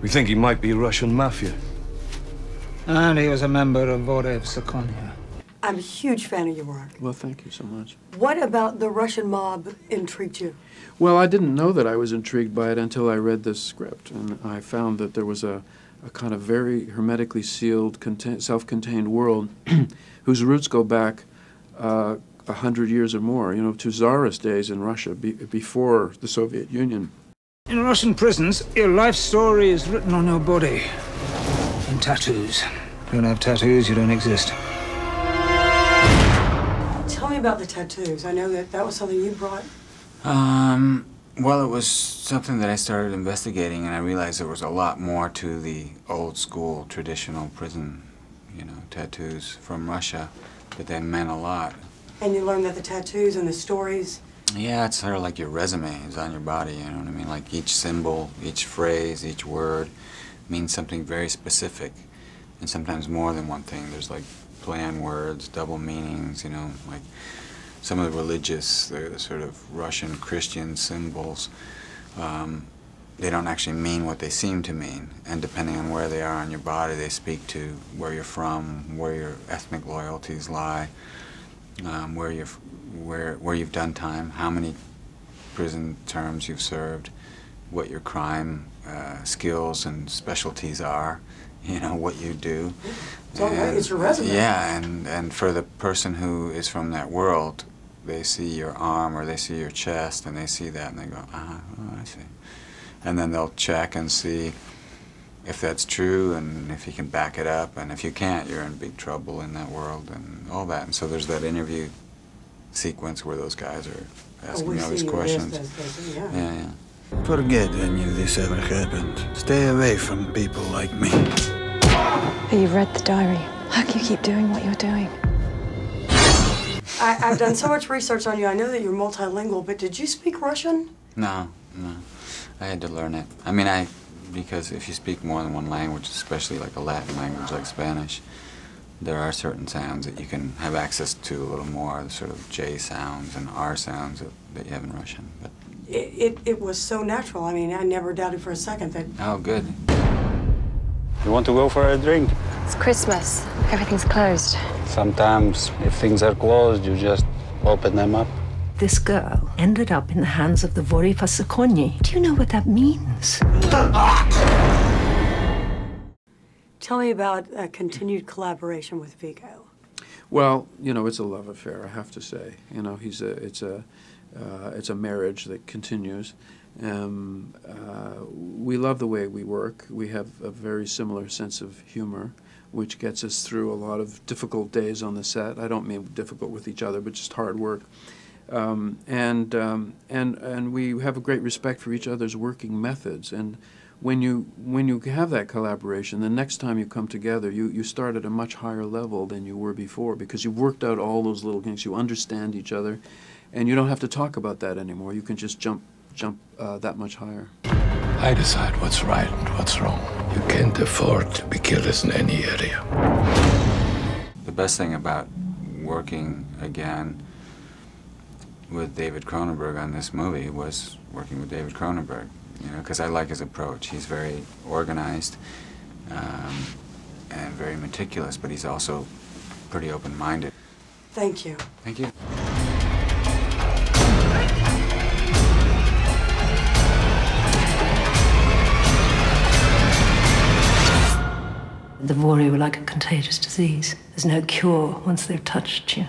We think he might be Russian mafia. And he was a member of Vorev Sakonia. I'm a huge fan of your work. Well, thank you so much. What about the Russian mob intrigued you? Well, I didn't know that I was intrigued by it until I read this script, and I found that there was a kind of very hermetically sealed, self-contained world whose roots go back 100 years or more, you know, to Tsarist days in Russia, before the Soviet Union. In Russian prisons, your life story is written on your body in tattoos. If you don't have tattoos, you don't exist. Tell me about the tattoos. I know that was something you brought. Well, it was something that I started investigating, and I realized there was a lot more to the old school, traditional prison, you know, tattoos from Russia, but they meant a lot. And you learned that the tattoos and the stories... Yeah, it's sort of like your resume is on your body, you know what I mean? Like each symbol, each phrase, each word means something very specific, and sometimes more than one thing. There's like play on words, double meanings, you know, like some of the religious, the sort of Russian Christian symbols, they don't actually mean what they seem to mean. And depending on where they are on your body, they speak to where you're from, where your ethnic loyalties lie, where you've done time, how many prison terms you've served, what your crime skills and specialties are, you know, what you do. It's your resume. Yeah, and for the person who is from that world, they see your arm or they see your chest and they see that and they go, oh, I see. And then they'll check and see if that's true and if you can back it up, and if you can't, you're in big trouble in that world and all that. And so there's that interview sequence where those guys are asking me all these questions. Yeah. Forget any of this ever happened. Stay away from people like me. But you've read the diary. How can you keep doing what you're doing? I've done so much research on you. I know that you're multilingual, but did you speak Russian? No. I had to learn it. I mean, because if you speak more than one language, especially like a Latin language like Spanish, there are certain sounds that you can have access to a little more, the sort of J sounds and R sounds that you have in Russian. But it was so natural. I mean, I never doubted for a second that... Oh, good. You want to go for a drink? It's Christmas. Everything's closed. Sometimes, if things are closed, you just open them up. This girl ended up in the hands of the Vorev Sakonia. Do you know what that means? Tell me about a continued collaboration with Viggo. Well, you know, it's a love affair, I have to say. You know, it's a marriage that continues. We love the way we work. We have a very similar sense of humor, which gets us through a lot of difficult days on the set. I don't mean difficult with each other, but just hard work. And we have a great respect for each other's working methods. And when you have that collaboration, the next time you come together, you start at a much higher level than you were before, because you've worked out all those little things. You understand each other, and you don't have to talk about that anymore. You can just jump that much higher. I decide what's right and what's wrong. You can't afford to be killers in any area. The best thing about working again with David Cronenberg on this movie was working with David Cronenberg, you know, because I like his approach. He's very organized and very meticulous, but he's also pretty open-minded. Thank you. Thank you. The Vorev were like a contagious disease. There's no cure once they've touched you.